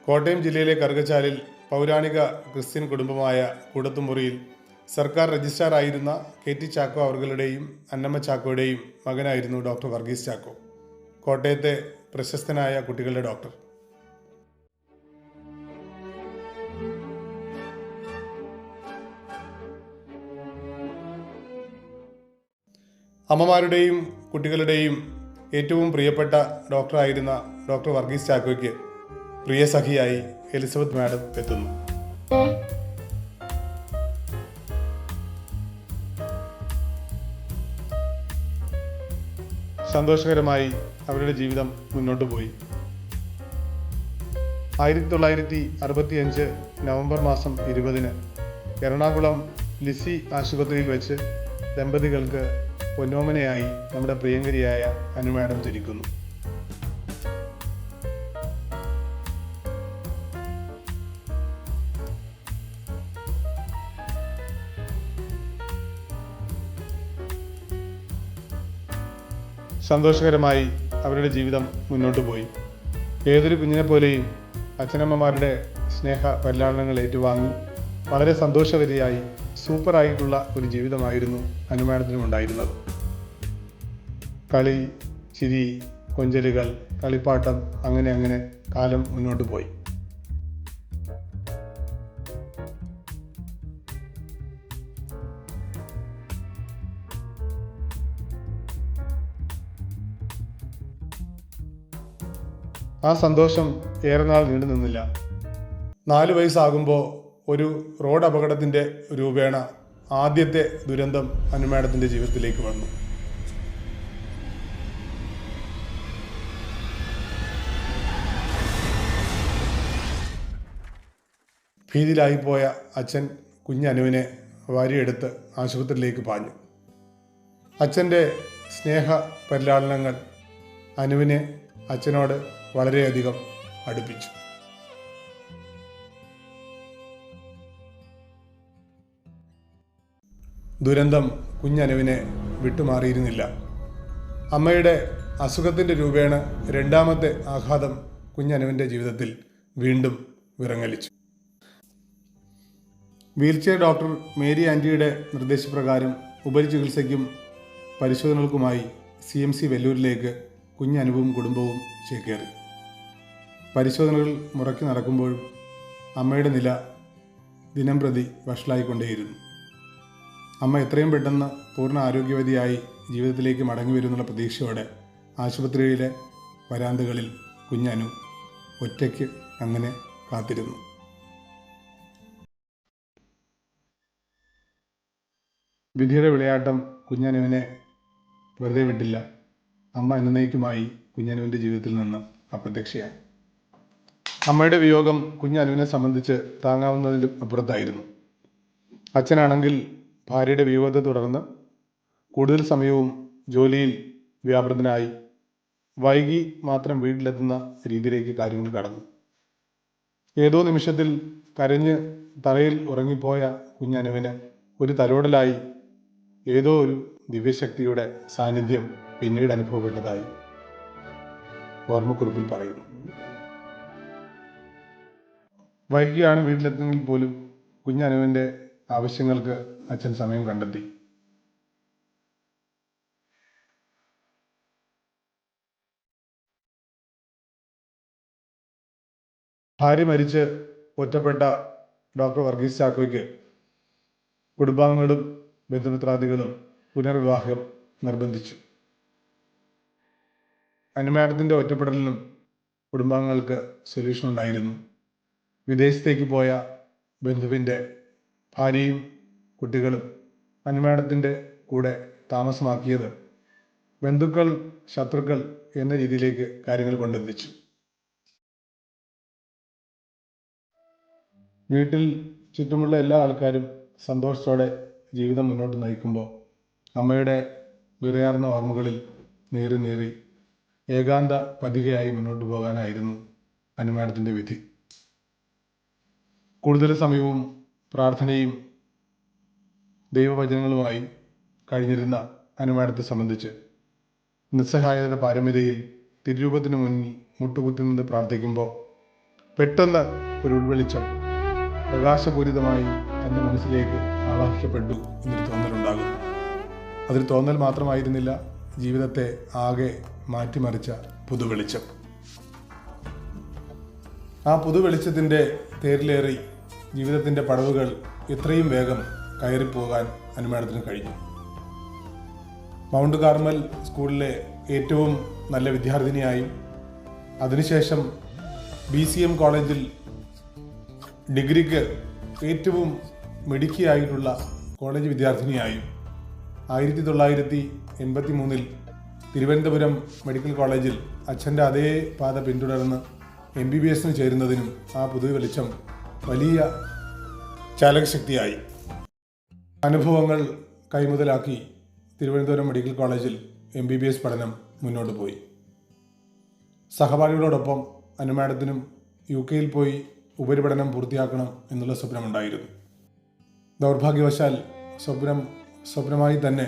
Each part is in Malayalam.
കോട്ടയം ജില്ലയിലെ കറുകച്ചാലിൽ പൗരാണിക ക്രിസ്ത്യൻ കുടുംബമായ കൂടത്തുമുറിയിൽ സർക്കാർ രജിസ്ട്രാറായിരുന്ന KT ചാക്കോ അവர்களுടെയും അന്നമ്മ ചാക്കോയുടെയും മകനായിരുന്നു ഡോക്ടർ വർഗീസ് ചാക്കോ. കോട്ടയത്തെ പ്രശസ്തനായ കുട്ടികളുടെ ഡോക്ടർ. അമ്മമാരുടെയും കുട്ടികളുടെയും ഏറ്റവും പ്രിയപ്പെട്ട ഡോക്ടറായിരുന്ന ഡോക്ടർ വർഗീസ് ചാക്കോയ്ക്ക് പ്രിയ സഖിയായി എലിസബത്ത് മാഡം എത്തുന്നു. സന്തോഷകരമായി അവരുടെ ജീവിതം മുന്നോട്ട് പോയി. 1965 നവംബർ മാസം 20 എറണാകുളം ലിസി ആശുപത്രിയിൽ വെച്ച് ദമ്പതികൾക്ക് പൊന്നോമനയായി നമ്മുടെ പ്രിയങ്കരിയായ അനു മാഡം ജനിക്കുന്നു. സന്തോഷകരമായി അവരുടെ ജീവിതം മുന്നോട്ട് പോയി. ഏതൊരു കുഞ്ഞിനെ പോലെയും അച്ഛനമ്മമാരുടെ സ്നേഹ പരിലാളനങ്ങൾ ഏറ്റുവാങ്ങി വളരെ സന്തോഷവതിയായി സൂപ്പറായിട്ടുള്ള ഒരു ജീവിതമായിരുന്നു അനു മാഡത്തിനും ഉണ്ടായിരുന്നത്. കളി, ചിരി, കൊഞ്ചലുകൾ, കളിപ്പാട്ടം, അങ്ങനെ കാലം മുന്നോട്ട് പോയി. ആ സന്തോഷം ഏറെ നാൾ നീണ്ടു നിന്നില്ല. 4 വയസ്സാകുമ്പോൾ ഒരു റോഡ് അപകടത്തിൻ്റെ രൂപേണ ആദ്യത്തെ ദുരന്തം അനു മാഡത്തിൻ്റെ ജീവിതത്തിലേക്ക് വന്നു. ഭീതിയിലായിപ്പോയ അച്ഛൻ കുഞ്ഞനുവിനെ വാരിയെടുത്ത് ആശുപത്രിയിലേക്ക് പാഞ്ഞു. അച്ഛൻ്റെ സ്നേഹ പരിലാളനങ്ങൾ അനുവിനെ അച്ഛനോട് വളരെയധികം അടുപ്പിച്ചു. ദുരന്തം കുഞ്ഞനുവിനെ വിട്ടുമാറിയിരുന്നില്ല. അമ്മയുടെ അസുഖത്തിൻ്റെ രൂപേണ രണ്ടാമത്തെ ആഘാതം കുഞ്ഞനുവിൻ്റെ ജീവിതത്തിൽ വീണ്ടും വിറങ്ങലിച്ചു. വീൽചെയർ ഡോക്ടർ മേരി ആൻറ്റിയുടെ നിർദ്ദേശപ്രകാരം ഉപരിചികിത്സയ്ക്കും പരിശോധനകൾക്കുമായി CMC വെല്ലൂരിലേക്ക് കുഞ്ഞനുവും കുടുംബവും ചേക്കേറി. പരിശോധനകൾ മുറക്കി നടക്കുമ്പോഴും അമ്മയുടെ നില ദിനം പ്രതി വഷളായിക്കൊണ്ടേയിരുന്നു. അമ്മ എത്രയും പെട്ടെന്ന് പൂർണ്ണ ആരോഗ്യവതിയായി ജീവിതത്തിലേക്ക് മടങ്ങി വരുന്നുള്ള പ്രതീക്ഷയോടെ ആശുപത്രിയിലെ വരാന്തകളിൽ കുഞ്ഞനു ഒറ്റയ്ക്ക് അങ്ങനെ കാത്തിരുന്നു. വിധിയുടെ വിളയാട്ടം കുഞ്ഞനുവിനെ വെറുതെ വിട്ടില്ല. അമ്മ എന്നേക്കുമായി കുഞ്ഞനുവിൻ്റെ ജീവിതത്തിൽ നിന്ന് അപ്രത്യക്ഷയായി. അമ്മയുടെ വിയോഗം കുഞ്ഞനുവിനെ സംബന്ധിച്ച് താങ്ങാവുന്നതിലും അപ്പുറത്തായിരുന്നു. അച്ഛനാണെങ്കിൽ ഭാര്യയുടെ വിയോഗത്തെ തുടർന്ന് കൂടുതൽ സമയവും ജോലിയിൽ വ്യാപൃതനായി വൈകി മാത്രം വീട്ടിലെത്തുന്ന രീതിയിലേക്ക് കാര്യങ്ങൾ കടന്നു. ഏതോ നിമിഷത്തിൽ കരഞ്ഞ് തറയിൽ ഉറങ്ങിപ്പോയ കുഞ്ഞനുവിന് ഒരു തലോടലായി ഏതോ ഒരു ദിവ്യശക്തിയുടെ സാന്നിധ്യം പിന്നീട് അനുഭവപ്പെട്ടതായി ഓർമ്മക്കുറിപ്പിൽ പറയുന്നു. വൈകിയാണ് വീട്ടിലെത്തുന്നെങ്കിൽ പോലും കുഞ്ഞനുവിൻ്റെ ആവശ്യങ്ങൾക്ക് അച്ഛൻ സമയം കണ്ടെത്തി. ഭാര്യ മരിച്ച് ഒറ്റപ്പെട്ട ഡോക്ടർ വർഗീസ് ചാക്കോയ്ക്ക് കുടുംബാംഗങ്ങളും ബന്ധുമിത്രാദികളും പുനർവിവാഹം നിർബന്ധിച്ചു. അനു മാഡത്തിൻ്റെ ഒറ്റപ്പെടലിനും കുടുംബാംഗങ്ങൾക്ക് സൊല്യൂഷൻ ഉണ്ടായിരുന്നു. വിദേശത്തേക്ക് പോയ ബന്ധുവിൻ്റെ ഭാര്യയും കുട്ടികളും അനു മാഡത്തിൻ്റെ കൂടെ താമസമാക്കിയത് ബന്ധുക്കൾ ശത്രുക്കൾ എന്ന രീതിയിലേക്ക് കാര്യങ്ങൾ കൊണ്ടെത്തിച്ചു. വീട്ടിൽ ചുറ്റുമുള്ള എല്ലാ ആൾക്കാരും സന്തോഷത്തോടെ ജീവിതം മുന്നോട്ട് നയിക്കുമ്പോൾ അമ്മയുടെ വിറയാർന്ന ഓർമ്മകളിൽ നീറി ഏകാന്ത പതികയായി മുന്നോട്ട് പോകാനായിരുന്നു അനു മാഡത്തിൻ്റെ വിധി. കൂടുതൽ സമയവും പ്രാർത്ഥനയും ദൈവവചനങ്ങളുമായി കഴിഞ്ഞിരുന്ന അനു മാഡത്തെ സംബന്ധിച്ച് നിസ്സഹായതയുടെ പാരമ്യതയിൽ തിരുരൂപത്തിന് മുന്നിൽ മുട്ടുകുത്തി നിന്ന് പ്രാർത്ഥിക്കുമ്പോൾ പെട്ടെന്ന് ഒരു ഉൾവെളിച്ചം പ്രകാശപൂരിതമായി തൻ്റെ മനസ്സിലേക്ക് ആവാഹിക്കപ്പെട്ടു എന്നൊരു തോന്നലുണ്ടാകുന്നു. അതൊരു തോന്നൽ മാത്രമായിരുന്നില്ല, ജീവിതത്തെ ആകെ മാറ്റിമറിച്ച പുതുവെളിച്ചം. ആ പുതുവെളിച്ചത്തിൻ്റെ തേരിലേറി ജീവിതത്തിൻ്റെ പടവുകൾ എത്രയും വേഗം കയറിപ്പോകാൻ അനുമാനത്തിന് കഴിഞ്ഞു. മൗണ്ട് കാർമൽ സ്കൂളിലെ ഏറ്റവും നല്ല വിദ്യാർത്ഥിനിയായും അതിനുശേഷം BCM കോളേജിൽ ഡിഗ്രിക്ക് ഏറ്റവും മിടുക്കിയായിട്ടുള്ള കോളേജ് വിദ്യാർത്ഥിനിയായും 1983 തിരുവനന്തപുരം മെഡിക്കൽ കോളേജിൽ അച്ഛൻ്റെ അതേ പാത പിന്തുടർന്ന് MBBSന് ചേരുന്നതിനും ആ പുതിയ വെളിച്ചം വലിയ ചാലകശക്തിയായി. അനുഭവങ്ങൾ കൈമുതലാക്കി തിരുവനന്തപുരം മെഡിക്കൽ കോളേജിൽ MBBS പഠനം മുന്നോട്ട് പോയി. സഹപാഠികളോടൊപ്പം അനുമാഡത്തിനും UK പോയി ഉപരിപഠനം പൂർത്തിയാക്കണം എന്നുള്ള സ്വപ്നമുണ്ടായിരുന്നു. ദൗർഭാഗ്യവശാൽ സ്വപ്നമായി തന്നെ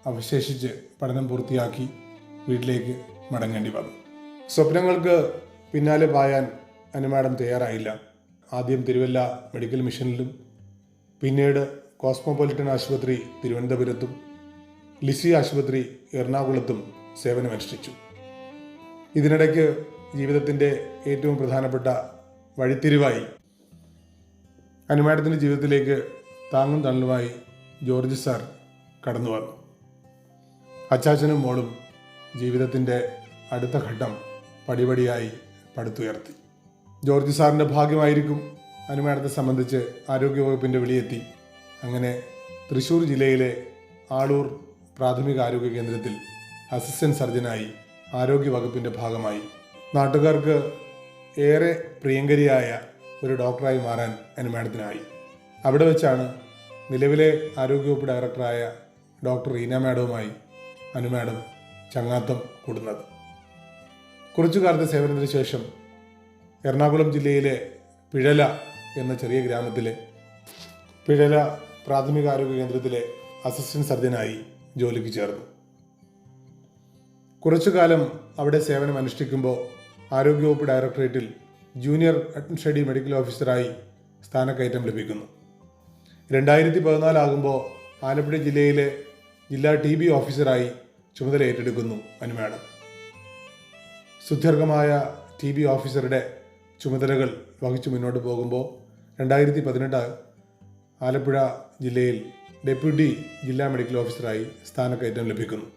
അവശേഷിച്ച് പഠനം പൂർത്തിയാക്കി വീട്ടിലേക്ക് മടങ്ങേണ്ടി വന്നു. സ്വപ്നങ്ങൾക്ക് പിന്നാലെ പായാൻ അനുമാഡം തയ്യാറായില്ല. ആദ്യം തിരുവല്ല മെഡിക്കൽ മിഷനിലും പിന്നീട് കോസ്മോപൊളിറ്റൻ ആശുപത്രി തിരുവനന്തപുരത്തും ലിസി ആശുപത്രി എറണാകുളത്തും സേവനമനുഷ്ഠിച്ചു. ഇതിനിടയ്ക്ക് ജീവിതത്തിൻ്റെ ഏറ്റവും പ്രധാനപ്പെട്ട വഴിത്തിരിവായി അനുമാഡത്തിൻ്റെ ജീവിതത്തിലേക്ക് താങ്ങും തണലുമായി ജോർജ് സാർ കടന്നു വന്നു. അച്ചാച്ചനും മോളും ജീവിതത്തിൻ്റെ അടുത്ത ഘട്ടം പടിപടിയായി പടുത്തുയർത്തി. ജോർജ് സാറിൻ്റെ ഭാഗ്യമായിരിക്കും അനുമാഡത്തെ സംബന്ധിച്ച് ആരോഗ്യവകുപ്പിൻ്റെ വിളിയെത്തി. അങ്ങനെ തൃശ്ശൂർ ജില്ലയിലെ ആളൂർ പ്രാഥമിക ആരോഗ്യ കേന്ദ്രത്തിൽ അസിസ്റ്റന്റ് സർജനായി ആരോഗ്യവകുപ്പിൻ്റെ ഭാഗമായി നാട്ടുകാർക്ക് ഏറെ പ്രിയങ്കരിയായ ഒരു ഡോക്ടറായി മാറാൻ അനുമാഡത്തിനായി. അവിടെ വെച്ചാണ് നിലവിലെ ആരോഗ്യവകുപ്പ് ഡയറക്ടറായ ഡോക്ടർ റീന മാഡവുമായി അനുമാഡം ചങ്ങാത്തം കൂടുന്നത്. കുറച്ചു കാലത്തെ സേവനത്തിന് ശേഷം എറണാകുളം ജില്ലയിലെ പിഴല എന്ന ചെറിയ ഗ്രാമത്തിലെ പിഴല പ്രാഥമിക ആരോഗ്യ കേന്ദ്രത്തിലെ അസിസ്റ്റന്റ് സർജനായി ജോലിക്ക് ചേർന്നു. കുറച്ചു കാലം അവിടെ സേവനം അനുഷ്ഠിക്കുമ്പോൾ ആരോഗ്യവകുപ്പ് ഡയറക്ടറേറ്റിൽ ജൂനിയർ അഡ്മിനിസ്ട്രേറ്റീവ് മെഡിക്കൽ ഓഫീസറായി സ്ഥാനക്കയറ്റം ലഭിക്കുന്നു. 2014 ആകുമ്പോൾ ആലപ്പുഴ ജില്ലയിലെ ജില്ലാ TB ഓഫീസറായി ചുമതല ഏറ്റെടുക്കുന്നു അനുമാഡം. സുദീർഘമായ TB ഓഫീസറുടെ ചുമതലകൾ വഹിച്ചു മുന്നോട്ട് പോകുമ്പോൾ 2018 ആലപ്പുഴ ജില്ലയിൽ ഡെപ്യൂട്ടി ജില്ലാ മെഡിക്കൽ ഓഫീസറായി സ്ഥാനക്കയറ്റം ലഭിക്കുന്നു.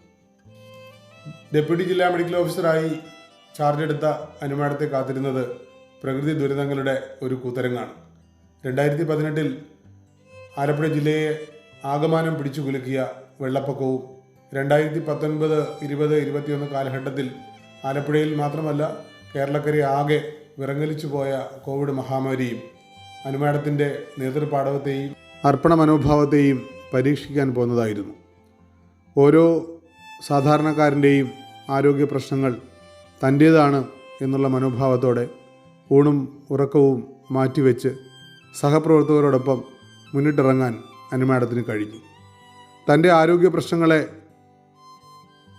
ഡെപ്യൂട്ടി ജില്ലാ മെഡിക്കൽ ഓഫീസറായി ചാർജ് എടുത്ത അനുമാഡത്തെ കാത്തിരുന്നത് പ്രകൃതി ദുരിതങ്ങളുടെ ഒരു കൂത്തരങ്ങാണ്. 2018 ആലപ്പുഴ ജില്ലയെ ആകമാനം പിടിച്ചു കുലുക്കിയ വെള്ളപ്പൊക്കവും 2019, 20, 21 കാലഘട്ടത്തിൽ ആലപ്പുഴയിൽ മാത്രമല്ല കേരളക്കരയെ ആകെ വിറങ്ങലിച്ചു പോയ കോവിഡ് മഹാമാരിയും അനുമാഡത്തിൻ്റെ നേതൃപാടവത്തെയും അർപ്പണ മനോഭാവത്തെയും പരീക്ഷിക്കാൻ പോകുന്നതായിരുന്നു. ഓരോ സാധാരണക്കാരൻ്റെയും ആരോഗ്യ പ്രശ്നങ്ങൾ തൻ്റേതാണ് എന്നുള്ള മനോഭാവത്തോടെ ഊണും ഉറക്കവും മാറ്റിവെച്ച് സഹപ്രവർത്തകരോടൊപ്പം മുന്നിട്ടിറങ്ങാൻ അനുമാഡത്തിന് കഴിഞ്ഞു. തൻ്റെ ആരോഗ്യ പ്രശ്നങ്ങളെ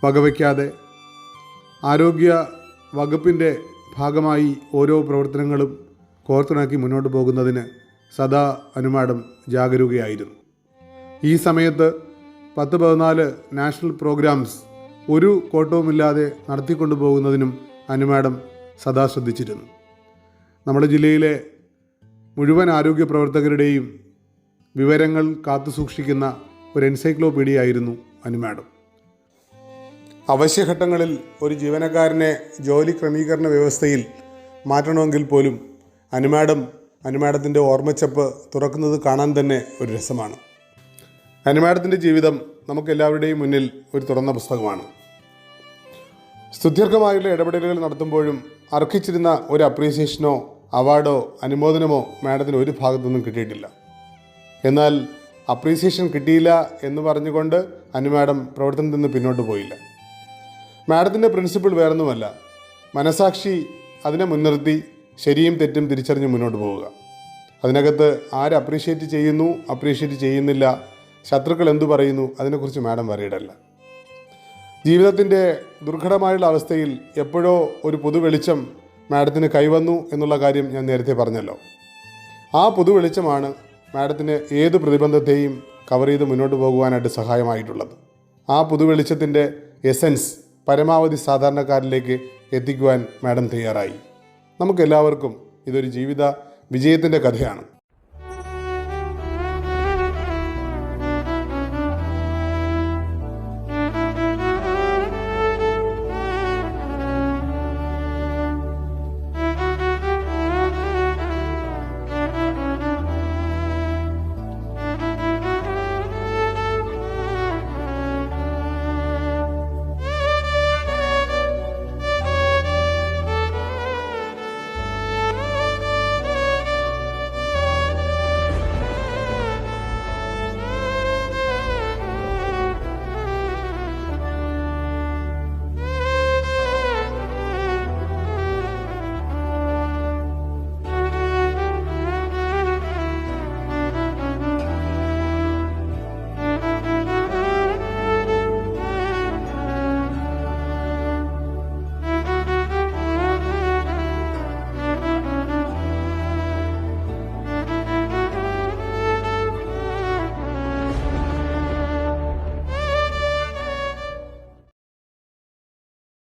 വകവയ്ക്കാതെ ആരോഗ്യ വകുപ്പിൻ്റെ ഭാഗമായി ഓരോ പ്രവർത്തനങ്ങളും കോർത്തിണക്കി മുന്നോട്ട് പോകുന്നതിന് സദാ അനുമാഡം ജാഗരൂകയായിരുന്നു. ഈ സമയത്ത് 10-14 നാഷണൽ പ്രോഗ്രാംസ് ഒരു കോട്ടവുമില്ലാതെ നടത്തിക്കൊണ്ടു പോകുന്നതിനും അനുമാഡം സദാ ശ്രദ്ധിച്ചിരുന്നു. നമ്മുടെ ജില്ലയിലെ മുഴുവൻ ആരോഗ്യ പ്രവർത്തകരുടെയും വിവരങ്ങൾ കാത്തുസൂക്ഷിക്കുന്ന ഒരു എൻസൈക്ലോപീഡിയ ആയിരുന്നു അനുമാഡം. അവശ്യഘട്ടങ്ങളിൽ ഒരു ജീവനക്കാരനെ ജോലി ക്രമീകരണ വ്യവസ്ഥയിൽ മാറ്റണമെങ്കിൽ പോലും അനുമാഡത്തിൻ്റെ ഓർമ്മച്ചപ്പ് തുറക്കുന്നത് കാണാൻ തന്നെ ഒരു രസമാണ്. അനുമാഡത്തിൻ്റെ ജീവിതം നമുക്കെല്ലാവരുടെയും മുന്നിൽ ഒരു തുറന്ന പുസ്തകമാണ്. സ്തുത്യർഹമായുള്ള ഇടപെടലുകൾ നടത്തുമ്പോഴും അർഹിച്ചിരുന്ന ഒരു അപ്രീസിയേഷനോ അവാർഡോ അനുമോദനമോ മാഡത്തിന് ഒരു ഭാഗത്തുനിന്നും കിട്ടിയിട്ടില്ല. എന്നാൽ അപ്രീസിയേഷൻ കിട്ടിയില്ല എന്ന് പറഞ്ഞുകൊണ്ട് അനുമാഡം പ്രവർത്തനത്തിൽ നിന്ന് പിന്നോട്ട് പോയില്ല. മാഡത്തിൻ്റെ പ്രിൻസിപ്പിൾ വേറൊന്നുമല്ല, മനസാക്ഷി അതിനെ മുൻനിർത്തി ശരിയും തെറ്റും തിരിച്ചറിഞ്ഞ് മുന്നോട്ട് പോവുക. അതിനകത്ത് ആര് അപ്രീഷിയേറ്റ് ചെയ്യുന്നു, അപ്രീഷിയേറ്റ് ചെയ്യുന്നില്ല, ശത്രുക്കൾ എന്തു പറയുന്നു, അതിനെക്കുറിച്ച് മാഡം വറിയിടല്ല. ജീവിതത്തിൻ്റെ ദുർഘടമായുള്ള അവസ്ഥയിൽ എപ്പോഴോ ഒരു പുതുവെളിച്ചം മാഡത്തിന് കൈവന്നു എന്നുള്ള കാര്യം ഞാൻ നേരത്തെ പറഞ്ഞല്ലോ. ആ പുതുവെളിച്ചമാണ് മാഡത്തിന് ഏത് പ്രതിബന്ധത്തെയും കവർ ചെയ്ത് മുന്നോട്ട് പോകുവാനായിട്ട് സഹായമായിട്ടുള്ളത്. ആ പുതുവെളിച്ചത്തിൻ്റെ എസൻസ് പരമാവധി സാധാരണക്കാരിലേക്ക് എത്തിക്കുവാൻ മാഡം തയ്യാറായി. നമുക്കെല്ലാവർക്കും ഇതൊരു ജീവിത വിജയത്തിൻ്റെ കഥയാണ്.